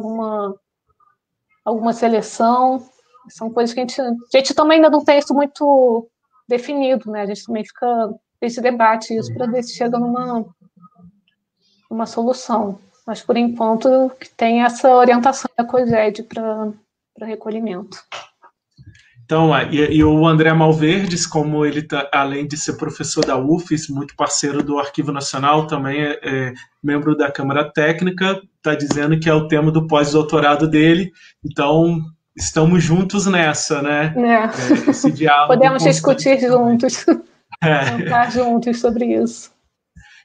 alguma seleção. São coisas que a gente também ainda não tem isso muito definido, né? A gente também fica nesse debate isso para ver se chega numa solução. Mas, por enquanto, tem essa orientação da COGED para recolhimento. Então, e o André Malverdes, como ele além de ser professor da UFES, muito parceiro do Arquivo Nacional, também é membro da Câmara Técnica, está dizendo que é o tema do pós-doutorado dele. Então, estamos juntos nessa, né? Esse diálogo podemos discutir juntos. pensar juntos sobre isso.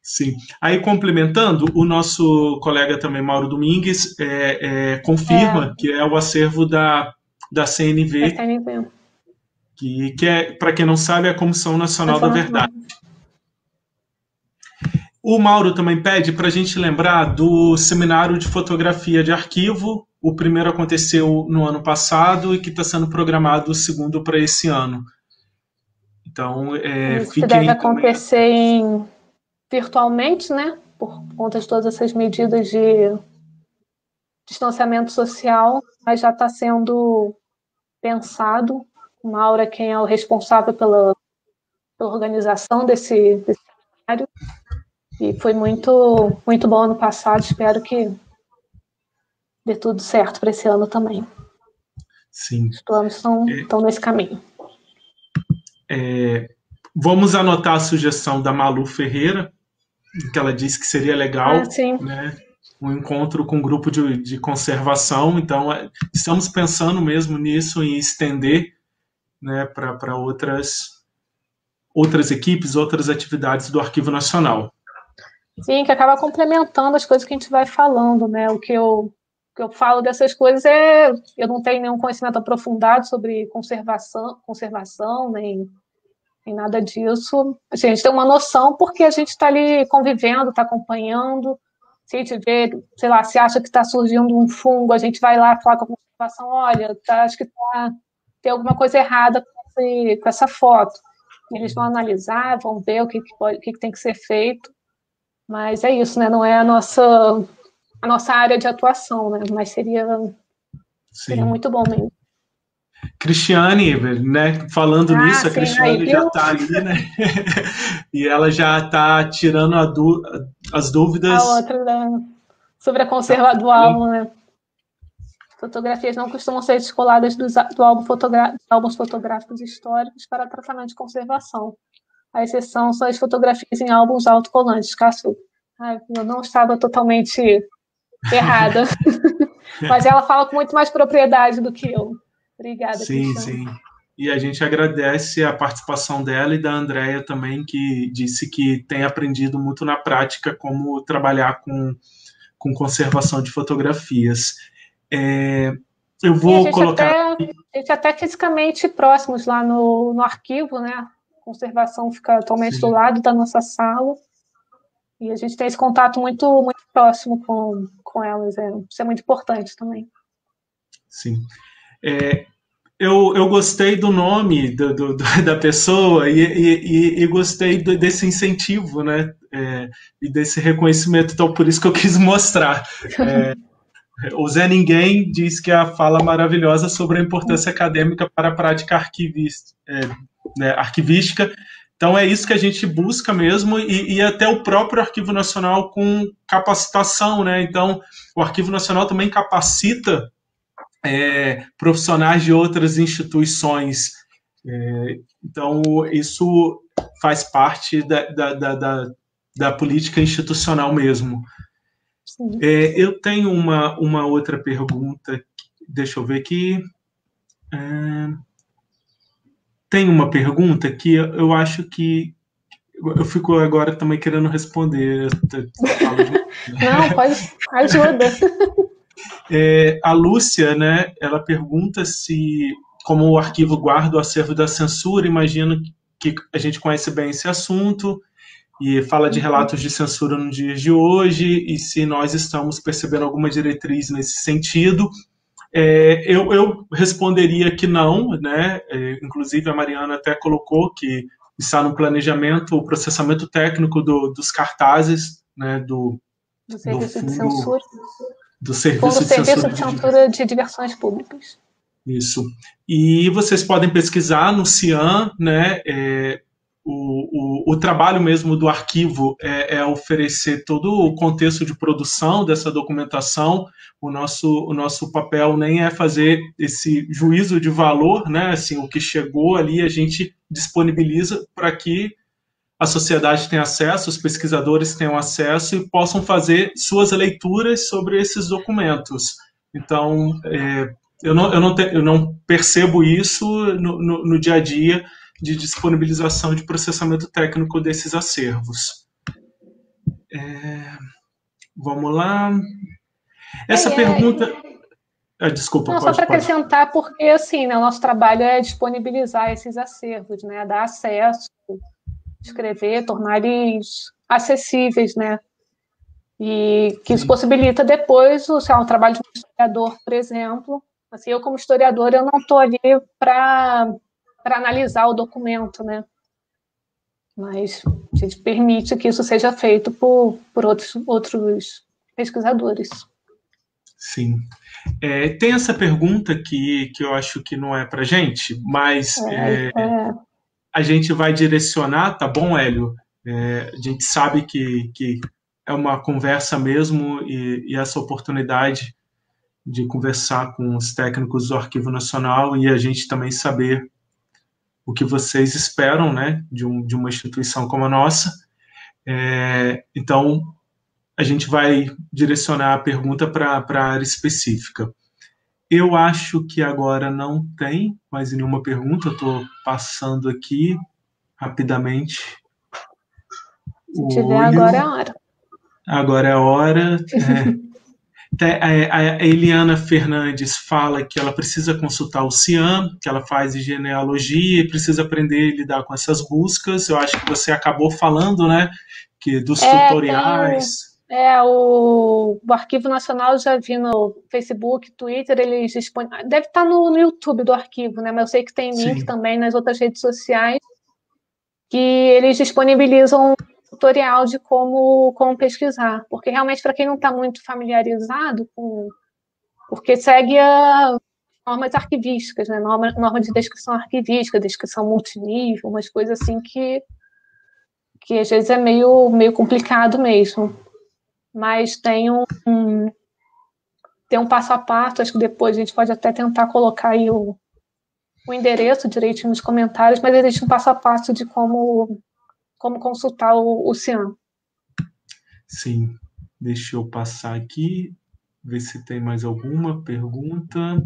Sim. Aí, complementando, o nosso colega também, Mauro Domingues, confirma que é o acervo da CNV, CNV. que é, para quem não sabe, é a Comissão Nacional da Verdade. O Mauro também pede para a gente lembrar do seminário de fotografia de arquivo. O primeiro aconteceu no ano passado e que está sendo programado o segundo para esse ano. Então, isso que deve acontecer virtualmente, né? Por conta de todas essas medidas de distanciamento social, mas já está sendo pensado. O Mauro é quem é o responsável pela organização desse seminário. E foi muito, muito bom ano passado. Espero que dê tudo certo para esse ano também. Sim. Os planos estão nesse caminho. Vamos anotar a sugestão da Malu Ferreira, que ela disse que seria legal, né, um encontro com um grupo de conservação. Então, estamos pensando mesmo nisso, em estender, né, para outras equipes, outras atividades do Arquivo Nacional. Sim, que acaba complementando as coisas que a gente vai falando, né? O que eu falo dessas coisas eu não tenho nenhum conhecimento aprofundado sobre conservação nem nada disso. Assim, a gente tem uma noção porque a gente está ali convivendo, está acompanhando. Se a gente vê, sei lá, se acha que está surgindo um fungo, a gente vai lá falar com a conservação, olha, acho que tem alguma coisa errada com essa foto. E eles vão analisar, vão ver o que tem que ser feito. Mas é isso, né? Não é a nossa área de atuação, né? Mas seria muito bom mesmo. Cristiane, né? Falando nisso, a Cristiane já está ali, né? E ela já está tirando as dúvidas. A outra sobre a conserva do álbum, né? Fotografias não costumam ser descoladas dos álbuns fotográficos históricos para tratamento de conservação. A exceção são as fotografias em álbuns autocolantes. Cássio, eu não estava totalmente errada. Mas ela fala com muito mais propriedade do que eu. Obrigada, Sim, Cristiane. sim. E a gente agradece a participação dela e da Andréia também, que disse que tem aprendido muito na prática como trabalhar com conservação de fotografias. Eu vou colocar... A gente até fisicamente próximos lá no arquivo, né? A conservação fica atualmente do lado da nossa sala. E a gente tem esse contato muito, muito próximo com elas. Isso é muito importante também. Sim. Eu gostei do nome da pessoa e gostei desse incentivo, né? E desse reconhecimento. Então, por isso que eu quis mostrar. O Zé Ninguém diz que a fala maravilhosa sobre a importância acadêmica para a prática arquivística. Então, é isso que a gente busca mesmo, e até o próprio Arquivo Nacional com capacitação, né? Então, o Arquivo Nacional também capacita profissionais de outras instituições. Então, isso faz parte da política institucional mesmo. Eu tenho uma outra pergunta, deixa eu ver aqui. Tem uma pergunta que eu acho que eu fico agora também querendo responder. Não, pode, ajuda. A Lúcia, né, ela pergunta se, como o arquivo guarda o acervo da censura, imagino que a gente conhece bem esse assunto, e fala de relatos de censura nos dias de hoje, e se nós estamos percebendo alguma diretriz nesse sentido. Eu responderia que não, né? Inclusive a Mariana até colocou que está no planejamento o processamento técnico dos cartazes, né, do serviço fundo, de censura. Do serviço de censura de diversões públicas. Isso. E vocês podem pesquisar no CIAN, né? O trabalho mesmo do arquivo é oferecer todo o contexto de produção dessa documentação. O nosso papel nem é fazer esse juízo de valor, né? Assim, o que chegou ali a gente disponibiliza para que a sociedade tenha acesso, os pesquisadores tenham acesso e possam fazer suas leituras sobre esses documentos. Então, eu não percebo isso no dia a dia de disponibilização de processamento técnico desses acervos. Vamos lá. Essa pergunta... desculpa, não, só para acrescentar, porque assim, né, o nosso trabalho é disponibilizar esses acervos, né, dar acesso, escrever, tornar eles acessíveis, né, e que isso possibilita depois o trabalho de um historiador, por exemplo. Assim, eu como historiadora, eu não estou ali para analisar o documento, né, mas a gente permite que isso seja feito por outros pesquisadores. Sim. Tem essa pergunta que eu acho que não é para a gente, mas a gente vai direcionar, tá bom, Hélio? A gente sabe que é uma conversa mesmo e essa oportunidade de conversar com os técnicos do Arquivo Nacional e a gente também saber o que vocês esperam, né, de uma instituição como a nossa. Então, a gente vai direcionar a pergunta para a área específica. Eu acho que agora não tem mais nenhuma pergunta, eu estou passando aqui rapidamente. Se tiver, agora é a hora. Agora é a hora. A Eliana Fernandes fala que ela precisa consultar o CIAM, que ela faz genealogia e precisa aprender a lidar com essas buscas. Eu acho que você acabou falando, né, que dos tutoriais... O Arquivo Nacional, já vi no Facebook, Twitter, eles disponibilizam. Deve estar no YouTube do arquivo, né? Mas eu sei que tem link também nas outras redes sociais que eles disponibilizam um tutorial de como pesquisar. Porque realmente, para quem não está muito familiarizado com. Porque segue as normas arquivísticas, né? Norma de descrição arquivística, descrição multinível, umas coisas assim que às vezes é meio complicado mesmo. Mas tem um passo a passo, acho que depois a gente pode até tentar colocar aí o endereço direitinho nos comentários, mas existe um passo a passo de como consultar o CIAM. Sim, deixa eu passar aqui, ver se tem mais alguma pergunta.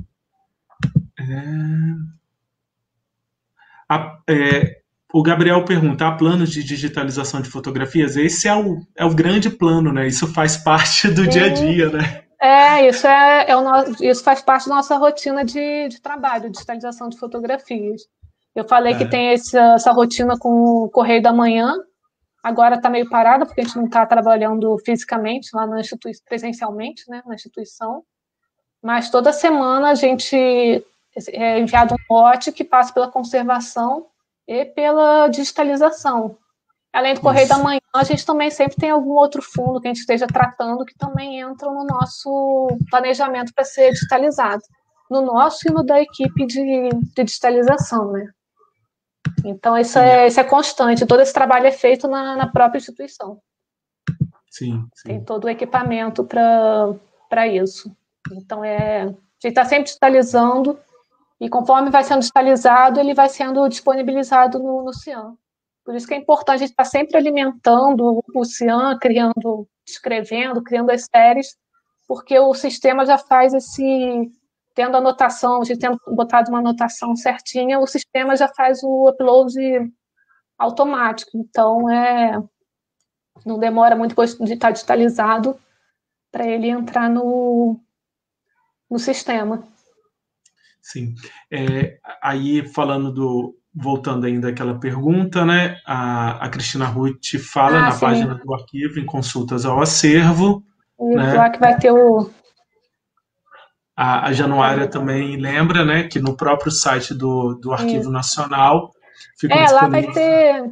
O Gabriel pergunta: há planos de digitalização de fotografias? Esse é o grande plano, né? Isso faz parte do dia a dia, né? Isso faz parte da nossa rotina de trabalho, digitalização de fotografias. Eu falei que tem essa rotina com o Correio da Manhã, agora está meio parada, porque a gente não está trabalhando fisicamente lá na instituição, presencialmente, né, na instituição, mas toda semana a gente é enviado um lote que passa pela conservação e pela digitalização. Além do Correio da Manhã, a gente também sempre tem algum outro fundo que a gente esteja tratando que também entra no nosso planejamento para ser digitalizado. No nosso e no da equipe de digitalização, né? Então, isso é constante. Todo esse trabalho é feito na própria instituição. Sim. Tem todo o equipamento para isso. Então, a gente está sempre digitalizando e conforme vai sendo digitalizado, ele vai sendo disponibilizado no CIAM. Por isso que é importante a gente estar sempre alimentando o CIAM, escrevendo, criando as séries, porque o sistema já faz tendo anotação, a gente tendo botado uma anotação certinha, o sistema já faz o upload automático. Então, não demora muito depois de estar digitalizado para ele entrar no sistema. Sim. Aí, voltando ainda àquela pergunta, né? A Cristina Ruth fala na página do arquivo, em consultas ao acervo. Né? Lá que vai ter A Januária também lembra, né, que no próprio site do Arquivo Nacional fica disponível. Lá vai ter,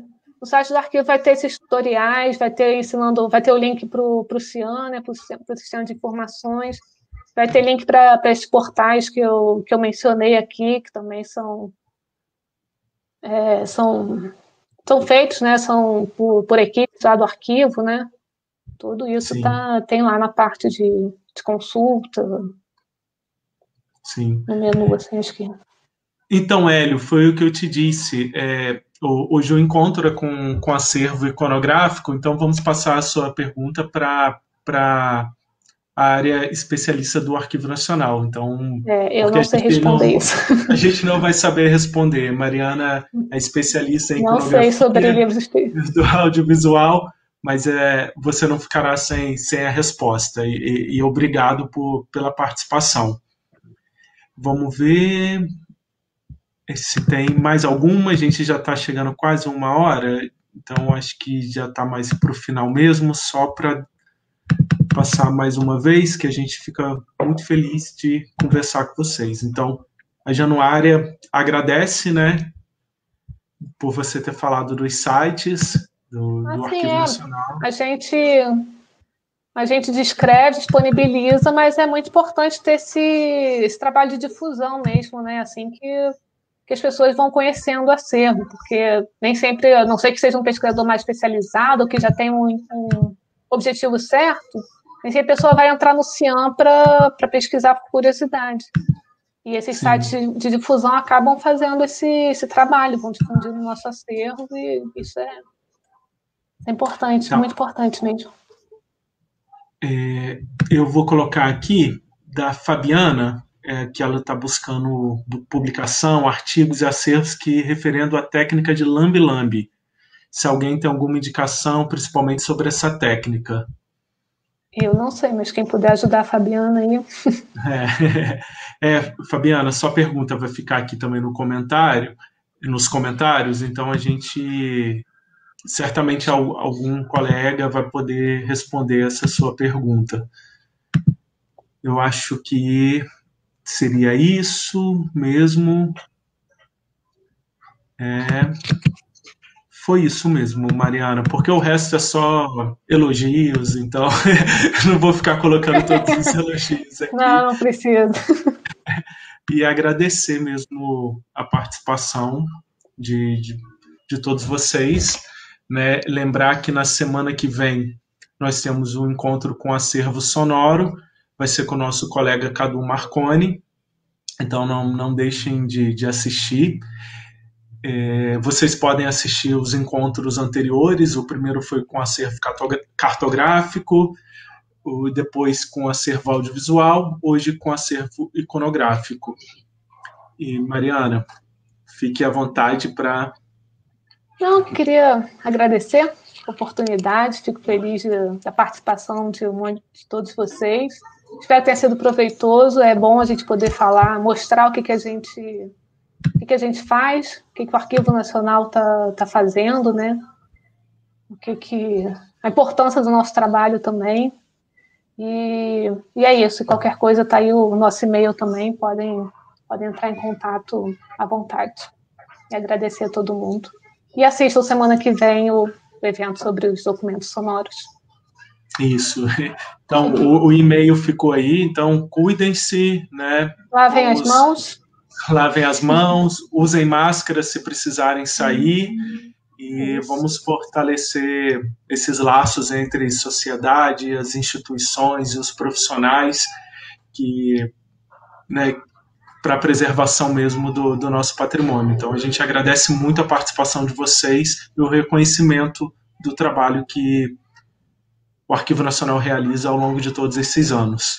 no site do arquivo vai ter esses tutoriais, vai ter o link para o CIAM, né, para o sistema de informações, vai ter link para esses portais que eu mencionei aqui, que também são feitos, né, são por equipes lá do arquivo, né, tudo isso tem lá na parte de consulta. Sim. No menu, assim, acho que... Então, Hélio, foi o que eu te disse. Hoje o encontro é com acervo iconográfico, então vamos passar a sua pergunta para a área especialista do Arquivo Nacional. Então, eu não sei responder isso. A gente não vai saber responder. Mariana é especialista em não sei sobre livros do audiovisual, mas você não ficará sem a resposta. E obrigado pela participação. Vamos ver se tem mais alguma. A gente já está chegando quase 1 hora, então acho que já está mais para o final mesmo, só para passar mais uma vez, que a gente fica muito feliz de conversar com vocês. Então, a Januária agradece, né, por você ter falado dos sites do Arquivo Nacional. A gente descreve, disponibiliza, mas é muito importante ter esse trabalho de difusão mesmo, né, assim que as pessoas vão conhecendo o acervo, porque nem sempre, a não sei que seja um pesquisador mais especializado, ou que já tem um objetivo certo, nem sempre a pessoa vai entrar no CIAM para pesquisar por curiosidade. E esses sites de difusão acabam fazendo esse trabalho, vão difundindo o nosso acervo, e isso é importante, muito importante mesmo. Eu vou colocar aqui da Fabiana, que ela está buscando publicação, artigos e acervos que referendo à técnica de lambe-lambe. Se alguém tem alguma indicação, principalmente sobre essa técnica. Eu não sei, mas quem puder ajudar a Fabiana aí. Fabiana, sua pergunta vai ficar aqui também nos comentários, então a gente, certamente algum colega vai poder responder essa sua pergunta. Eu acho que seria isso mesmo. Foi isso mesmo, Mariana, porque o resto é só elogios, então não vou ficar colocando todos os elogios aqui. Não precisa. E agradecer mesmo a participação de todos vocês, né? Lembrar que na semana que vem nós temos um encontro com acervo sonoro, vai ser com o nosso colega Cadu Marconi, então não deixem de assistir. Vocês podem assistir os encontros anteriores, o primeiro foi com acervo cartográfico, depois com acervo audiovisual, hoje com acervo iconográfico. E, Mariana, fique à vontade para... Não, queria agradecer a oportunidade, fico feliz da participação de todos vocês. Espero que tenha sido proveitoso, é bom a gente poder falar, mostrar o que a gente faz, o que o Arquivo Nacional tá fazendo, né? A importância do nosso trabalho também. E é isso, qualquer coisa está aí o nosso e-mail também, podem entrar em contato à vontade. E agradecer a todo mundo. E assistam semana que vem o evento sobre os documentos sonoros. Isso. Então, o e-mail ficou aí, então cuidem-se, né? Lavem as mãos. Lavem as mãos, usem máscara se precisarem sair e vamos fortalecer esses laços entre sociedade, as instituições e os profissionais para a preservação mesmo do nosso patrimônio. Então, a gente agradece muito a participação de vocês e o reconhecimento do trabalho que o Arquivo Nacional realiza ao longo de todos esses anos.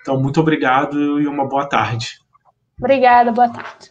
Então, muito obrigado e uma boa tarde. Obrigada, boa tarde.